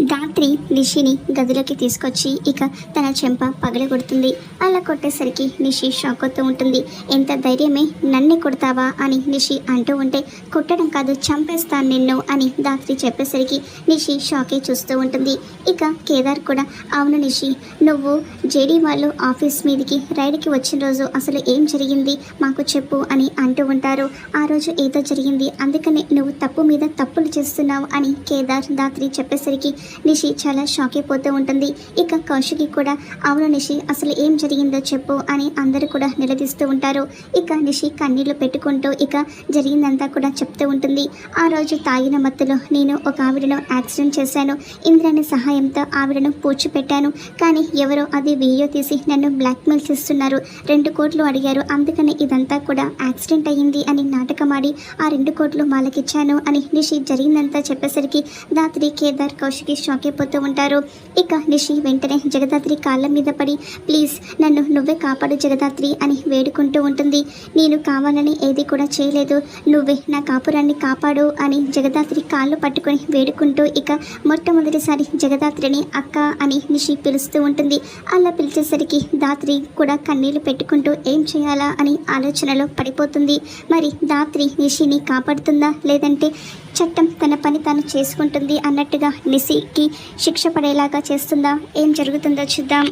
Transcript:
ధాత్రి నిషిని గదిలోకి తీసుకొచ్చి ఇక తన చెంప పగలగొడుతుంది. అలా కొట్టేసరికి నిషి షాక్ అవుతూ ఉంటుంది. ఎంత ధైర్యమే, నన్నే కొడతావా అని నిషి అంటూ ఉంటే, కొట్టడం కాదు చంపేస్తాను నిన్ను అని ధాత్రి చెప్పేసరికి నిషి షాకే చూస్తూ ఉంటుంది. ఇక కేదార్ కూడా, అవును నిషి, నువ్వు జేడీ వాళ్ళు ఆఫీస్ మీదకి రైడ్కి వచ్చిన రోజు అసలు ఏం జరిగింది మాకు చెప్పు అని అంటూ ఉంటారు. ఆ రోజు ఏదో జరిగింది, అందుకనే నువ్వు తప్పు మీద తప్పులు చేస్తున్నావు అని కేదార్ ధాత్రి చెప్పేసరికి నిషి చాలా షాక్ అయిపోతూ ఉంటుంది. ఇక కౌశికి కూడా, అవును నిషి, అసలు ఏం జరిగిందో చెప్పు అని అందరూ కూడా నిలదీస్తూ ఉంటారు. ఇక నిషి కన్నీళ్లు పెట్టుకుంటూ ఇక జరిగిందంతా కూడా చెప్తూ ఉంటుంది. ఆ రోజు తాగిన మత్తులో నేను ఒక ఆవిడను యాక్సిడెంట్ చేశాను. ఇంద్రాణి సహాయంతో ఆవిడను పూడ్చిపెట్టాను. కానీ ఎవరో అది వీడియో తీసి నన్ను బ్లాక్మెయిల్ చేస్తున్నారు. 2 కోట్లు అడిగారు, అందుకని ఇదంతా కూడా యాక్సిడెంట్ అయ్యింది అని నాటకమాడి ఆ 2 కోట్లు వాళ్ళకిచ్చాను అని నిషి జరిగిందంతా చెప్పేసరికి ధాత్రి, కేదార్, కౌశికి షాక్ అయిపోతూ ఉంటారు. ఇక నిషి వెంటనే జగదాత్రి కాళ్ళ మీద పడి, ప్లీజ్ నన్ను నువ్వే కాపాడు జగదాత్రి అని వేడుకుంటూ ఉంటుంది. నేను కావాలని ఏది కూడా చేయలేదు, నువ్వే నా కాపురాన్ని కాపాడు అని జగదాత్రి కాళ్ళు పట్టుకొని వేడుకుంటూ ఇక మొట్టమొదటిసారి జగదాత్రిని అక్క అని నిషి పిలుస్తూ ఉంటుంది. అలా పిలిచేసరికి ధాత్రి కూడా కన్నీళ్లు పెట్టుకుంటూ ఏం చేయాలా అని ఆలోచనలో పడిపోతుంది. మరి ధాత్రి నిషిని కాపాడుతుందా, లేదంటే చట్టం తన పని తాను చేసుకుంటుంది అన్నట్టుగా నిషికి శిక్ష పడేలాగా చేస్తుందా, ఏం జరుగుతుందో చూద్దాం.